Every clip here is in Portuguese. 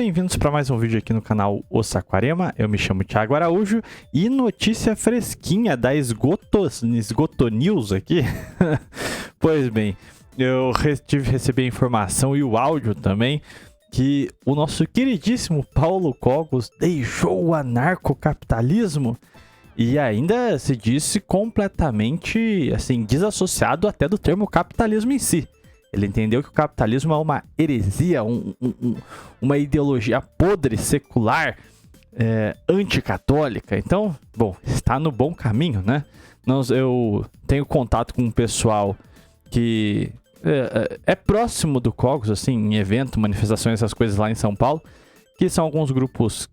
bem-vindos para mais um vídeo aqui no canal O Saquarema. Eu me chamo Thiago Araújo e notícia fresquinha da Esgoto News aqui. Pois bem, eu recebi a informação e o áudio também que o nosso queridíssimo Paulo Cogos deixou o anarcocapitalismo e ainda se disse completamente assim, desassociado até do termo capitalismo em si. Ele entendeu que o capitalismo é uma heresia, uma ideologia podre, secular, anticatólica. Então, bom, está no bom caminho, né? Eu tenho contato com um pessoal que é próximo do Cogos, assim, em evento, manifestações, essas coisas lá em São Paulo, que são alguns grupos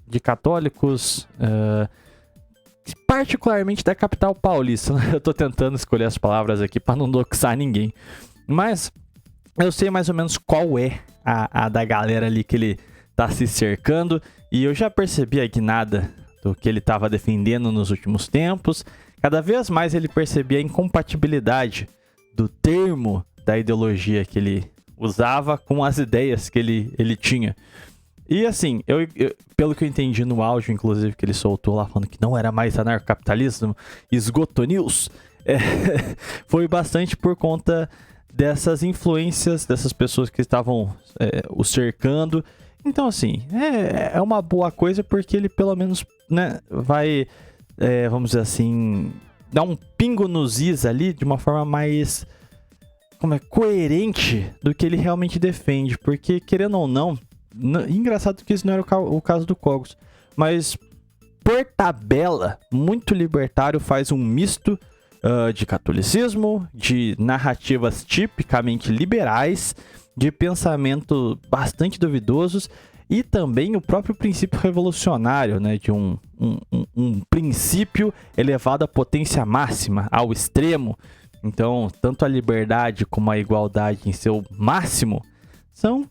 de católicos, particularmente da capital paulista. Eu tô tentando escolher as palavras aqui para não doxar ninguém. Mas eu sei mais ou menos qual é a da galera ali que ele tá se cercando. E eu já percebi a guinada do que ele tava defendendo nos últimos tempos. Cada vez mais ele percebia a incompatibilidade do termo da ideologia que ele usava com as ideias que ele tinha. E assim, pelo que eu entendi no áudio, inclusive, que ele soltou lá falando que não era mais anarcocapitalismo, Esgoto News, foi bastante por conta dessas influências, dessas pessoas que estavam o cercando. Então, assim, é uma boa coisa porque ele pelo menos, né, vai, vamos dizer assim, dar um pingo nos is ali de uma forma mais coerente do que ele realmente defende. Porque, querendo ou não, engraçado que isso não era o caso do Cogos, mas por tabela, muito libertário faz um misto de catolicismo, de narrativas tipicamente liberais, de pensamento bastante duvidosos e também o próprio princípio revolucionário, né, de um princípio elevado à potência máxima, ao extremo. Então, tanto a liberdade como a igualdade em seu máximo são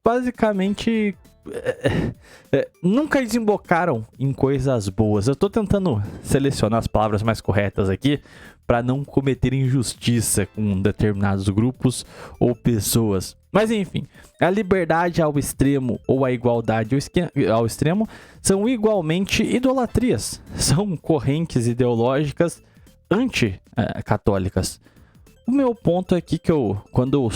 basicamente nunca desembocaram em coisas boas. Eu tô tentando selecionar as palavras mais corretas aqui para não cometer injustiça com determinados grupos ou pessoas. Mas enfim, a liberdade ao extremo ou a igualdade ao extremo são igualmente idolatrias. São correntes ideológicas anticatólicas. O meu ponto aqui que quando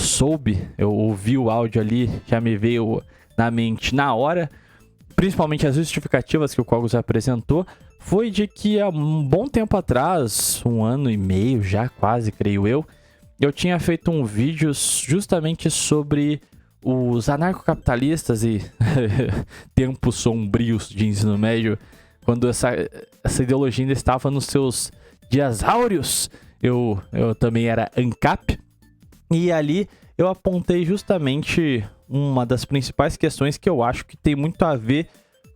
eu ouvi o áudio ali, já me veio na mente na hora, principalmente as justificativas que o Cogos apresentou, foi de que há um bom tempo atrás, 1 ano e meio já, quase, creio eu tinha feito um vídeo justamente sobre os anarcocapitalistas e tempos sombrios de ensino médio, quando essa ideologia ainda estava nos seus dias áureos. Eu também era ANCAP, e ali eu apontei justamente uma das principais questões que eu acho que tem muito a ver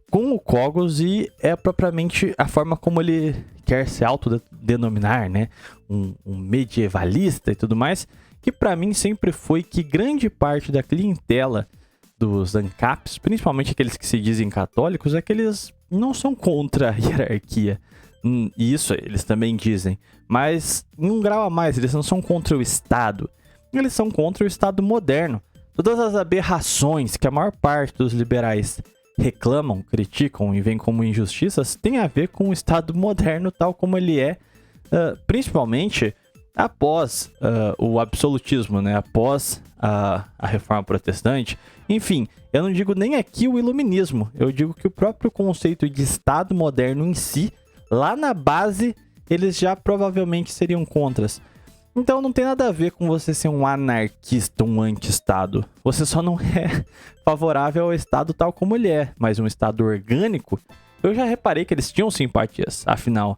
com o Cogos e é propriamente a forma como ele quer se autodenominar, né? Um medievalista e tudo mais, que para mim sempre foi que grande parte da clientela dos ANCAPs, principalmente aqueles que se dizem católicos, é que eles não são contra a hierarquia. E isso eles também dizem, mas em um grau a mais, eles não são contra o Estado, eles são contra o Estado moderno. Todas as aberrações que a maior parte dos liberais reclamam, criticam e veem como injustiças tem a ver com o Estado moderno tal como ele é, principalmente após o absolutismo, né? Após a Reforma Protestante. Enfim, eu não digo nem aqui o iluminismo, eu digo que o próprio conceito de Estado moderno em si, lá na base, eles já provavelmente seriam contras. Então não tem nada a ver com você ser um anarquista, um anti-Estado. Você só não é favorável ao Estado tal como ele é. Mas um Estado orgânico, eu já reparei que eles tinham simpatias. Afinal,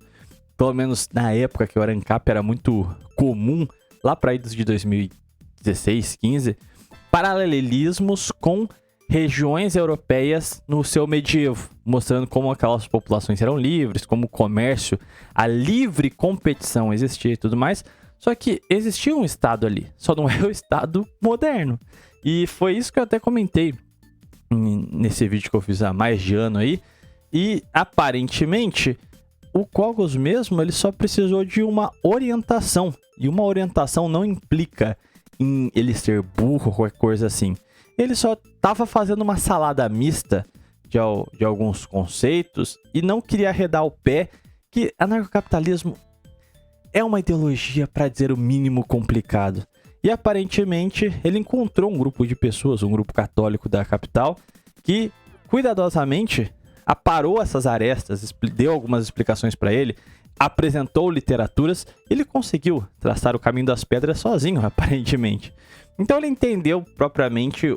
pelo menos na época que o ANCAP era muito comum, lá para idos de 2016, 15, paralelismos com regiões europeias no seu medievo, mostrando como aquelas populações eram livres, como o comércio, a livre competição existia e tudo mais. Só que existia um Estado ali, só não é o Estado moderno. E foi isso que eu até comentei nesse vídeo que eu fiz há mais de ano aí. E aparentemente, o Cogos mesmo, ele só precisou de uma orientação. E uma orientação não implica em ele ser burro ou qualquer coisa assim. ele só estava fazendo uma salada mista de alguns conceitos e não queria arredar o pé que anarcocapitalismo é uma ideologia, para dizer o mínimo, complicado. E aparentemente ele encontrou um grupo de pessoas, um grupo católico da capital, que cuidadosamente aparou essas arestas, deu algumas explicações para ele, apresentou literaturas, ele conseguiu traçar o caminho das pedras sozinho, aparentemente. Então ele entendeu propriamente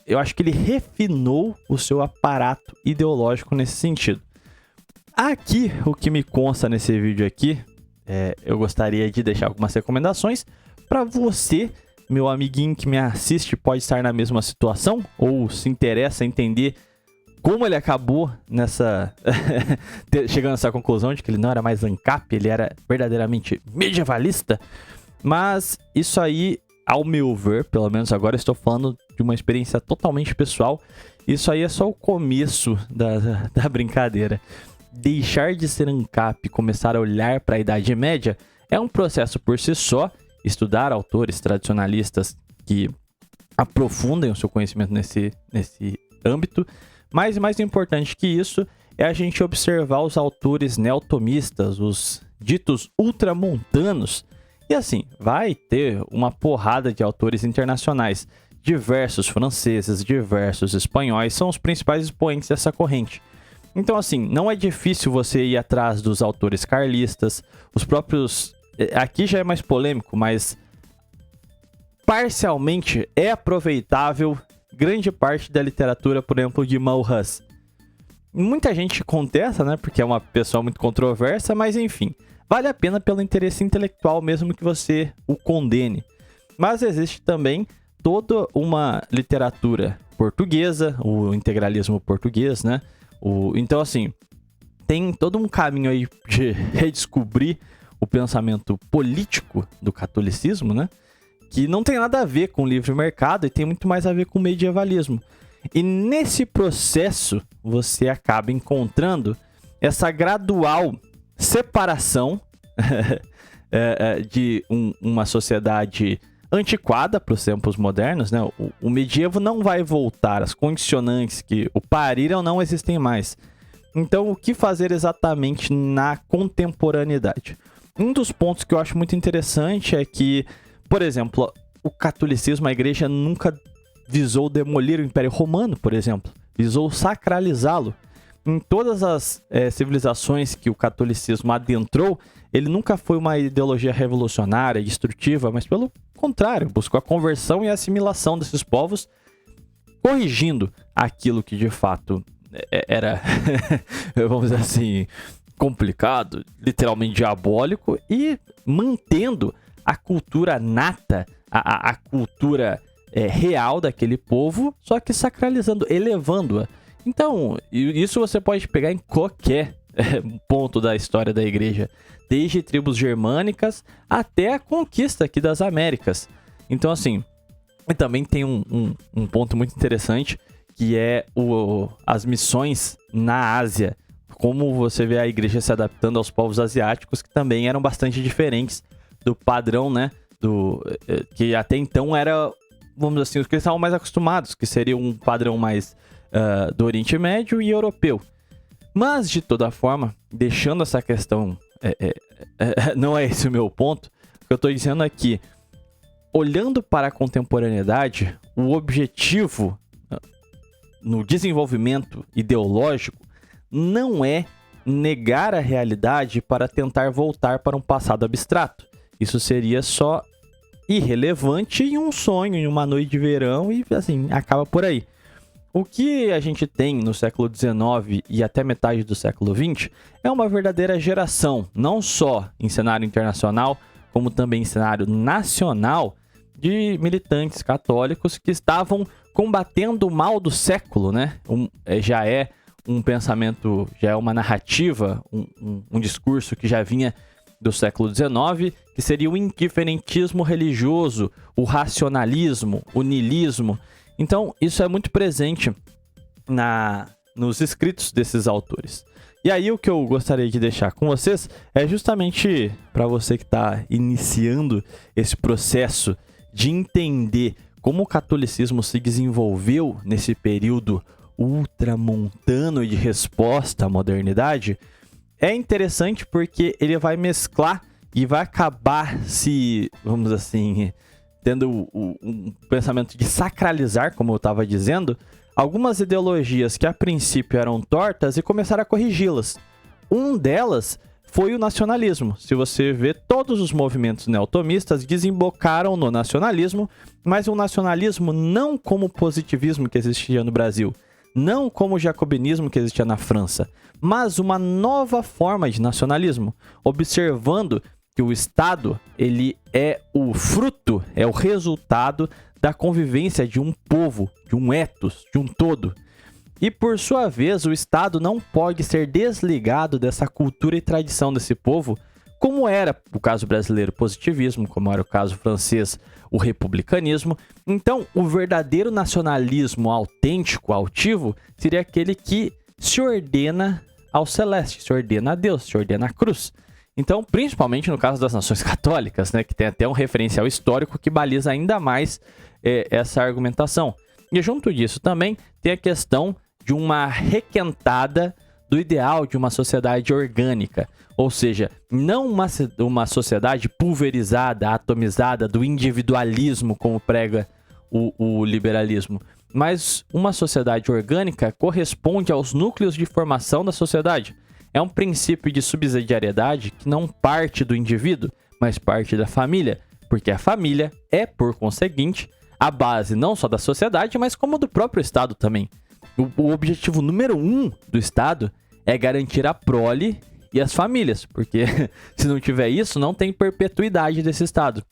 eu acho que ele refinou o seu aparato ideológico nesse sentido. Aqui, o que me consta nesse vídeo aqui, eu gostaria de deixar algumas recomendações para você, meu amiguinho que me assiste, pode estar na mesma situação ou se interessa em entender como ele acabou chegando a essa conclusão de que ele não era mais ANCAP, ele era verdadeiramente medievalista. Mas isso aí, ao meu ver, pelo menos agora estou falando de uma experiência totalmente pessoal, isso aí é só o começo da brincadeira. Deixar de ser ANCAP e começar a olhar para a Idade Média é um processo por si só. Estudar autores tradicionalistas que aprofundem o seu conhecimento nesse âmbito, mas mais importante que isso é a gente observar os autores neotomistas, os ditos ultramontanos. E assim, vai ter uma porrada de autores internacionais, diversos franceses, diversos espanhóis, são os principais expoentes dessa corrente. Então assim, não é difícil você ir atrás dos autores carlistas, os próprios... Aqui já é mais polêmico, mas parcialmente é aproveitável grande parte da literatura, por exemplo, de Malthus. Muita gente contesta, né, porque é uma pessoa muito controversa, mas enfim, vale a pena pelo interesse intelectual, mesmo que você o condene. Mas existe também toda uma literatura portuguesa, o integralismo português, né? Então, assim, tem todo um caminho aí de redescobrir o pensamento político do catolicismo, né? Que não tem nada a ver com o livre mercado e tem muito mais a ver com o medievalismo. E nesse processo, você acaba encontrando essa gradual separação de uma sociedade antiquada para os tempos modernos, né? O medievo não vai voltar, as condicionantes que o pariram não existem mais. Então, o que fazer exatamente na contemporaneidade? Um dos pontos que eu acho muito interessante é que, por exemplo, o catolicismo, a igreja nunca visou demolir o Império Romano, por exemplo. Visou sacralizá-lo. Em todas as civilizações que o catolicismo adentrou, ele nunca foi uma ideologia revolucionária, destrutiva, mas pelo contrário, buscou a conversão e a assimilação desses povos, corrigindo aquilo que de fato era, vamos dizer assim, complicado, literalmente diabólico, e mantendo a cultura nata, a cultura real daquele povo, só que sacralizando, elevando-a. Então, isso você pode pegar em qualquer ponto da história da igreja, desde tribos germânicas até a conquista aqui das Américas. Então, assim, também tem um ponto muito interessante, que é as missões na Ásia. Como você vê a igreja se adaptando aos povos asiáticos, que também eram bastante diferentes do padrão, né? Que até então era, vamos dizer assim, os que eles estavam mais acostumados, que seria um padrão mais do Oriente Médio e europeu. Mas, de toda forma, deixando essa questão, não é esse o meu ponto. O que eu estou dizendo é que, olhando para a contemporaneidade, o objetivo no desenvolvimento ideológico não é negar a realidade para tentar voltar para um passado abstrato. Isso seria só irrelevante em um sonho, em uma noite de verão, e assim, acaba por aí. O que a gente tem no século XIX e até metade do século XX é uma verdadeira geração, não só em cenário internacional, como também em cenário nacional, de militantes católicos que estavam combatendo o mal do século, né? Já é um pensamento, já é uma narrativa, um discurso que já vinha do século XIX, que seria o indiferentismo religioso, o racionalismo, o niilismo. Então, isso é muito presente nos escritos desses autores. E aí, o que eu gostaria de deixar com vocês é justamente para você que está iniciando esse processo de entender como o catolicismo se desenvolveu nesse período ultramontano de resposta à modernidade, é interessante porque ele vai mesclar e vai acabar se, vamos assim, tendo um pensamento de sacralizar, como eu estava dizendo, algumas ideologias que a princípio eram tortas e começaram a corrigi-las. Um delas foi o nacionalismo. Se você vê, todos os movimentos neotomistas desembocaram no nacionalismo, mas um nacionalismo não como o positivismo que existia no Brasil, não como o jacobinismo que existia na França, mas uma nova forma de nacionalismo, observando que o Estado ele é o fruto, é o resultado da convivência de um povo, de um ethos, de um todo. E por sua vez, o Estado não pode ser desligado dessa cultura e tradição desse povo, como era o caso brasileiro, o positivismo, como era o caso francês, o republicanismo. Então, o verdadeiro nacionalismo autêntico, altivo, seria aquele que se ordena ao celeste, se ordena a Deus, se ordena à cruz. Então, principalmente no caso das nações católicas, né, que tem até um referencial histórico que baliza ainda mais essa argumentação. E junto disso também tem a questão de uma requentada do ideal de uma sociedade orgânica, ou seja, não uma sociedade pulverizada, atomizada, do individualismo, como prega o liberalismo, mas uma sociedade orgânica corresponde aos núcleos de formação da sociedade. É um princípio de subsidiariedade que não parte do indivíduo, mas parte da família, porque a família é, por conseguinte, a base não só da sociedade, mas como do próprio Estado também. O objetivo número 1 do Estado é garantir a prole e as famílias, porque se não tiver isso, não tem perpetuidade desse Estado.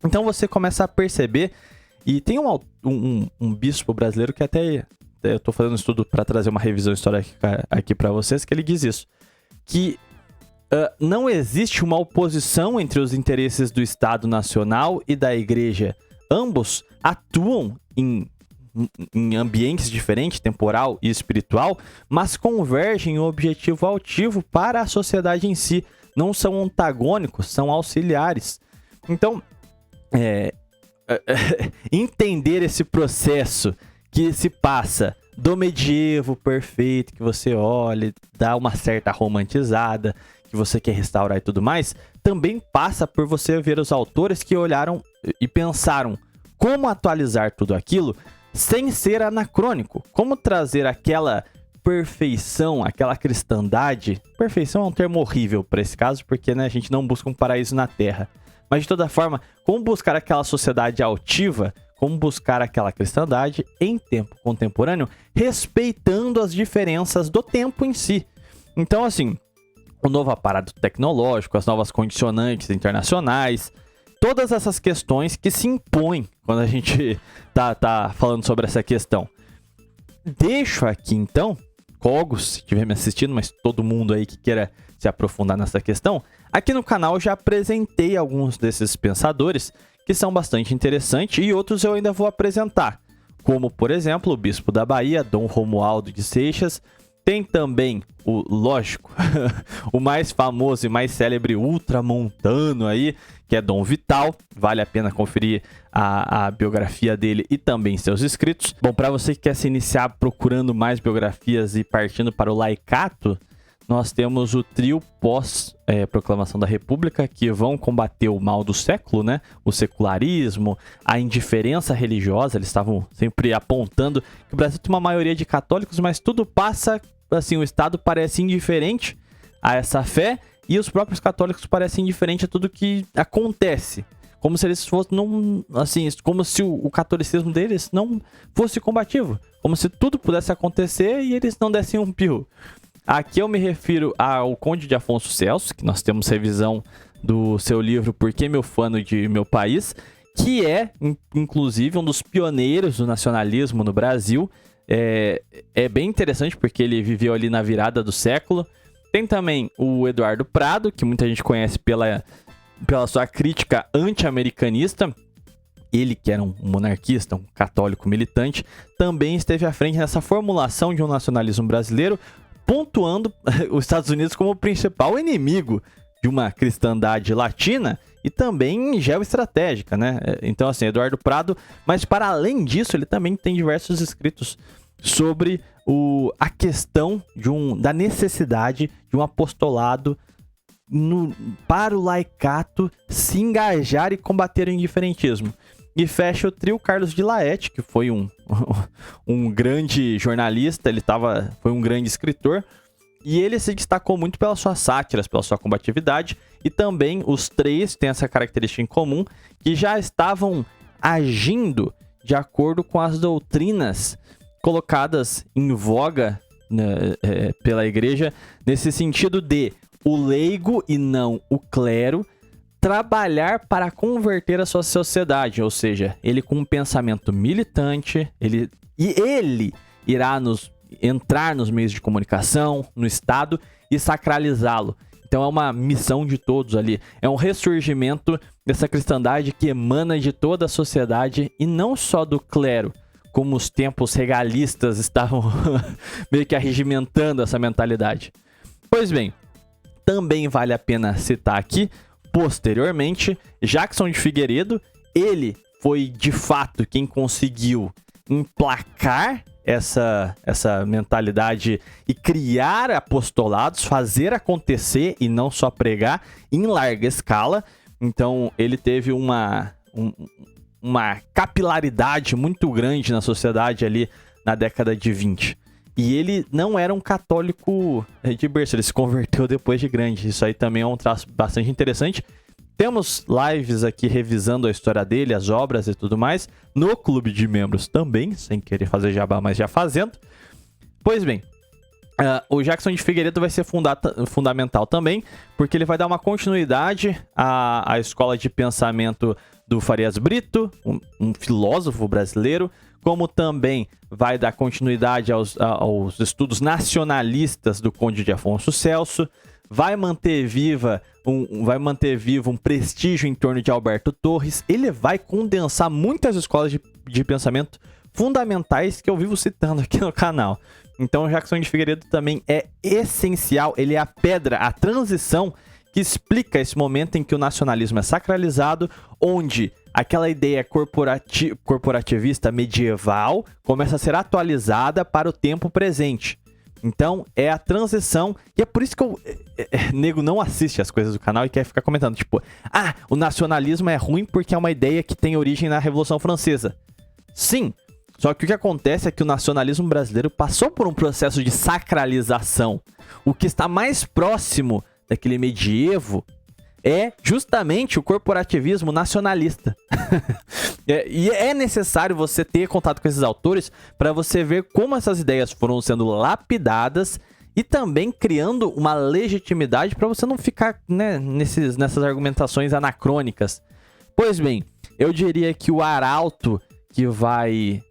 Então você começa a perceber, e tem um bispo brasileiro que até eu tô fazendo um estudo para trazer uma revisão histórica aqui para vocês, que ele diz isso, que não existe uma oposição entre os interesses do Estado Nacional e da Igreja. Ambos atuam em ambientes diferentes, temporal e espiritual, mas convergem em um objetivo altivo para a sociedade em si. Não são antagônicos, são auxiliares. Então, entender esse processo que se passa do medievo perfeito, que você olha, dá uma certa romantizada, que você quer restaurar e tudo mais, também passa por você ver os autores que olharam e pensaram como atualizar tudo aquilo sem ser anacrônico, como trazer aquela perfeição, aquela cristandade. Perfeição é um termo horrível para esse caso, porque né, a gente não busca um paraíso na Terra. Mas de toda forma, como buscar aquela sociedade altiva, como buscar aquela cristandade em tempo contemporâneo, respeitando as diferenças do tempo em si. Então, assim, o novo aparato tecnológico, as novas condicionantes internacionais, todas essas questões que se impõem quando a gente tá falando sobre essa questão. Deixo aqui, então, Cogos, se estiver me assistindo, mas todo mundo aí que queira se aprofundar nessa questão, aqui no canal eu já apresentei alguns desses pensadores que são bastante interessantes e outros eu ainda vou apresentar, como, por exemplo, o bispo da Bahia, Dom Romualdo de Seixas. Tem também o, lógico, o mais famoso e mais célebre ultramontano aí, que é Dom Vital. Vale a pena conferir a biografia dele e também seus escritos. Bom, para você que quer se iniciar procurando mais biografias e partindo para o laicato, nós temos o trio pós-proclamação da República, que vão combater o mal do século, né? O secularismo, a indiferença religiosa. Eles estavam sempre apontando que o Brasil tem uma maioria de católicos, mas tudo passa, assim, o Estado parece indiferente a essa fé e os próprios católicos parecem indiferentes a tudo que acontece. Como se eles fossem, não, assim, como se o catolicismo deles não fosse combativo. Como se tudo pudesse acontecer e eles não dessem um pio. Aqui eu me refiro ao Conde de Afonso Celso, que nós temos revisão do seu livro Por que Meu Fano de Meu País, que é, inclusive, um dos pioneiros do nacionalismo no Brasil. É bem interessante porque ele viveu ali na virada do século. Tem também o Eduardo Prado, que muita gente conhece pela sua crítica anti-americanista. Ele, que era um monarquista, um católico militante, também esteve à frente nessa formulação de um nacionalismo brasileiro, pontuando os Estados Unidos como o principal inimigo de uma cristandade latina e também geoestratégica, né? Então, assim, Eduardo Prado, mas para além disso, ele também tem diversos escritos sobre a questão da necessidade de um apostolado para o laicato se engajar e combater o indiferentismo. E fecha o trio Carlos de Laet, que foi um grande jornalista, foi um grande escritor, e ele se destacou muito pelas suas sátiras, pela sua combatividade, e também os três têm essa característica em comum, que já estavam agindo de acordo com as doutrinas colocadas em voga, né, pela igreja, nesse sentido de o leigo e não o clero trabalhar para converter a sua sociedade, ou seja, ele com um pensamento militante, ele irá entrar nos meios de comunicação, no Estado e sacralizá-lo. Então é uma missão de todos ali, é um ressurgimento dessa cristandade que emana de toda a sociedade e não só do clero, como os tempos regalistas estavam meio que arregimentando essa mentalidade. Pois bem, também vale a pena citar aqui, posteriormente, Jackson de Figueiredo. Ele foi de fato quem conseguiu emplacar essa mentalidade e criar apostolados, fazer acontecer e não só pregar em larga escala. Então ele teve uma capilaridade muito grande na sociedade ali na década de 20. E ele não era um católico de berço, ele se converteu depois de grande. Isso aí também é um traço bastante interessante. Temos lives aqui revisando a história dele, as obras e tudo mais, no clube de membros também, sem querer fazer jabá, mas já fazendo. Pois bem, o Jackson de Figueiredo vai ser fundamental também, porque ele vai dar uma continuidade à escola de pensamento do Farias Brito, um filósofo brasileiro, como também vai dar continuidade aos estudos nacionalistas do Conde de Afonso Celso, vai manter vivo um prestígio em torno de Alberto Torres. Ele vai condensar muitas escolas de pensamento fundamentais que eu vivo citando aqui no canal. Então o Jackson de Figueiredo também é essencial, ele é a pedra, a transição que explica esse momento em que o nacionalismo é sacralizado, onde aquela ideia corporativista medieval começa a ser atualizada para o tempo presente. Então, é a transição, e é por isso que nego não assiste as coisas do canal e quer ficar comentando, tipo, o nacionalismo é ruim porque é uma ideia que tem origem na Revolução Francesa. Sim, só que o que acontece é que o nacionalismo brasileiro passou por um processo de sacralização. O que está mais próximo daquele medievo é justamente o corporativismo nacionalista. E é necessário você ter contato com esses autores para você ver como essas ideias foram sendo lapidadas e também criando uma legitimidade para você não ficar, né, nessas argumentações anacrônicas. Pois bem, eu diria que o arauto que vai,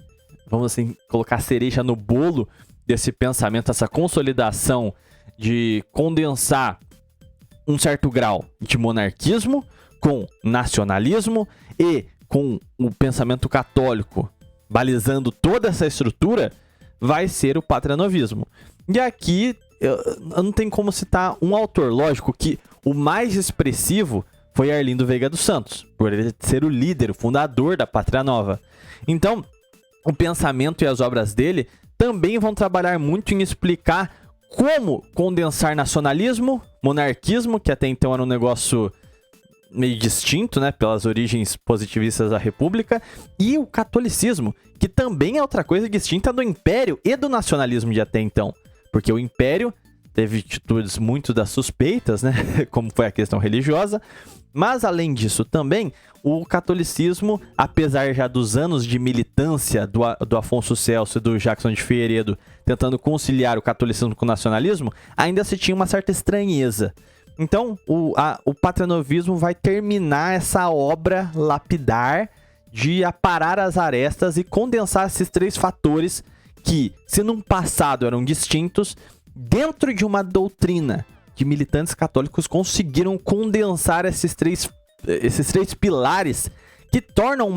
vamos assim, colocar a cereja no bolo desse pensamento, essa consolidação de condensar um certo grau de monarquismo com nacionalismo e com o pensamento católico balizando toda essa estrutura, vai ser o patrianovismo. E aqui eu não tenho como citar um autor. Lógico que o mais expressivo foi Arlindo Veiga dos Santos, por ele ser o líder, o fundador da Pátria Nova. Então, o pensamento e as obras dele também vão trabalhar muito em explicar como condensar nacionalismo, monarquismo, que até então era um negócio meio distinto, né, pelas origens positivistas da República, e o catolicismo, que também é outra coisa distinta do Império e do nacionalismo de até então. Porque o Império teve atitudes muito das suspeitas, né, como foi a questão religiosa, mas além disso também, o catolicismo, apesar já dos anos de militância do Afonso Celso e do Jackson de Figueiredo tentando conciliar o catolicismo com o nacionalismo, ainda se tinha uma certa estranheza. Então, o patrianovismo vai terminar essa obra lapidar de aparar as arestas e condensar esses três fatores que, se num passado eram distintos, dentro de uma doutrina de militantes católicos conseguiram condensar esses três pilares que tornam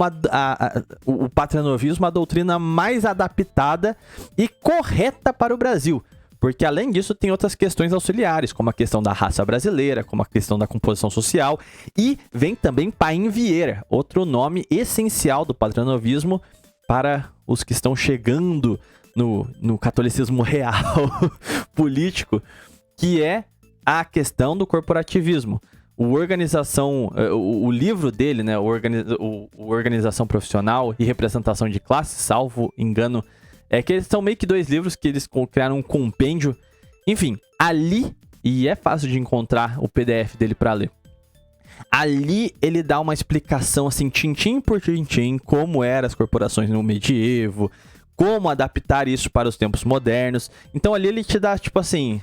o patrianovismo a doutrina mais adaptada e correta para o Brasil. Porque além disso tem outras questões auxiliares, como a questão da raça brasileira, como a questão da composição social, e vem também Paim Vieira, outro nome essencial do patranovismo para os que estão chegando no catolicismo real político, que é a questão do corporativismo. O livro dele, né, Organização Profissional e Representação de Classe, salvo engano, é que eles são meio que 2 livros que eles criaram um compêndio. Enfim, ali, e é fácil de encontrar o PDF dele para ler. Ali ele dá uma explicação assim, tintim por tintim, como eram as corporações no medievo, como adaptar isso para os tempos modernos. Então ali ele te dá, tipo assim,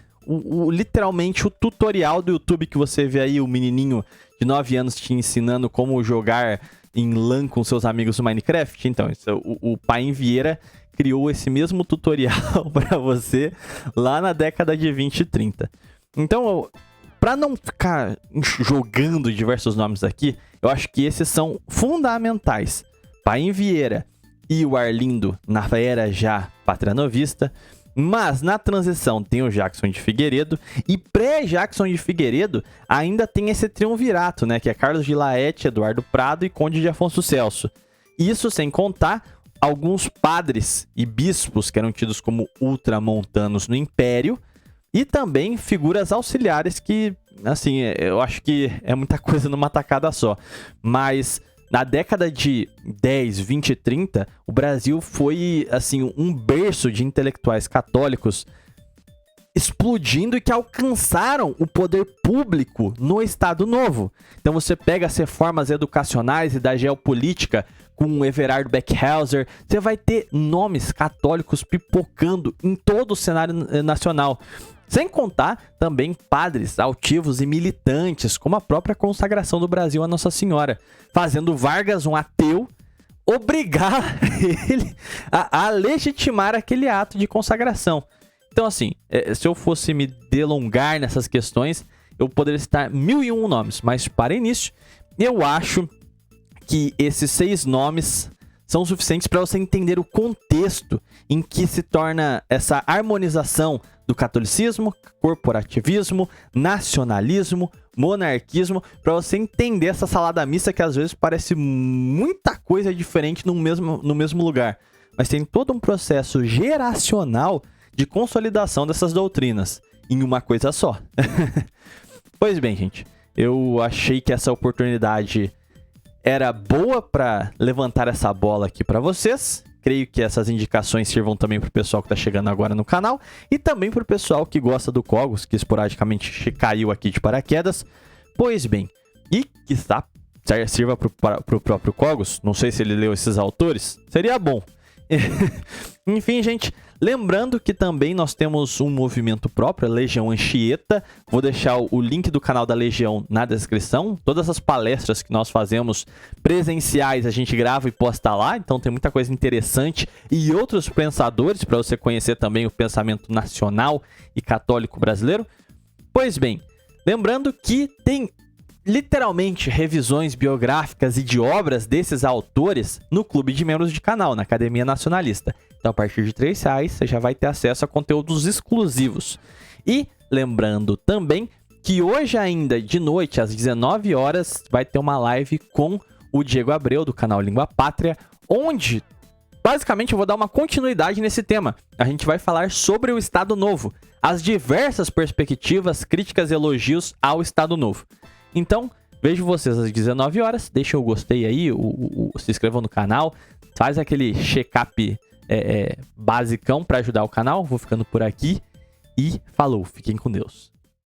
literalmente o tutorial do YouTube que você vê aí, o menininho de 9 anos te ensinando como jogar em LAN com seus amigos no Minecraft. Então, o Paim Vieira criou esse mesmo tutorial para você lá na década de 20 e 30. Então, para não ficar jogando diversos nomes aqui, eu acho que esses são fundamentais. Paim Vieira e o Arlindo na era já patranovista. Mas na transição tem o Jackson de Figueiredo, e pré-Jackson de Figueiredo ainda tem esse triunvirato, né? Que é Carlos de Laet, Eduardo Prado e Conde de Afonso Celso. Isso sem contar alguns padres e bispos que eram tidos como ultramontanos no Império, e também figuras auxiliares que, assim, eu acho que é muita coisa numa tacada só. Mas na década de 10, 20 e 30, o Brasil foi, assim, um berço de intelectuais católicos explodindo e que alcançaram o poder público no Estado Novo. Então você pega as reformas educacionais e da geopolítica com o Everardo Beckhauser, você vai ter nomes católicos pipocando em todo o cenário nacional. Sem contar também padres altivos e militantes, como a própria consagração do Brasil a Nossa Senhora, fazendo Vargas, um ateu, obrigar ele a legitimar aquele ato de consagração. Então, assim, se eu fosse me delongar nessas questões, eu poderia citar 1001 nomes, mas para início, eu acho que esses 6 nomes são suficientes para você entender o contexto em que se torna essa harmonização do catolicismo, corporativismo, nacionalismo, monarquismo, para você entender essa salada mista que às vezes parece muita coisa diferente no mesmo lugar. Mas tem todo um processo geracional de consolidação dessas doutrinas em uma coisa só. Pois bem, gente, eu achei que essa oportunidade era boa para levantar essa bola aqui para vocês. Creio que essas indicações sirvam também para o pessoal que está chegando agora no canal e também para o pessoal que gosta do Cogos, que esporadicamente caiu aqui de paraquedas. Pois bem, e que sirva para o próprio Cogos, não sei se ele leu esses autores, seria bom. Enfim, gente, lembrando que também nós temos um movimento próprio, a Legião Anchieta. Vou deixar o link do canal da Legião na descrição. Todas as palestras que nós fazemos presenciais a gente grava e posta lá, então tem muita coisa interessante e outros pensadores para você conhecer também o pensamento nacional e católico brasileiro. Pois bem, lembrando que tem literalmente revisões biográficas e de obras desses autores no clube de membros de canal, na Academia Nacionalista. Então, a partir de R$3, você já vai ter acesso a conteúdos exclusivos. E lembrando também que hoje ainda, de noite, às 19 horas, vai ter uma live com o Diego Abreu, do canal Língua Pátria, onde, basicamente, eu vou dar uma continuidade nesse tema. A gente vai falar sobre o Estado Novo, as diversas perspectivas, críticas e elogios ao Estado Novo. Então, vejo vocês às 19 horas, deixa o gostei aí, se inscrevam no canal, faz aquele check-up basicão para ajudar o canal. Vou ficando por aqui e falou, fiquem com Deus.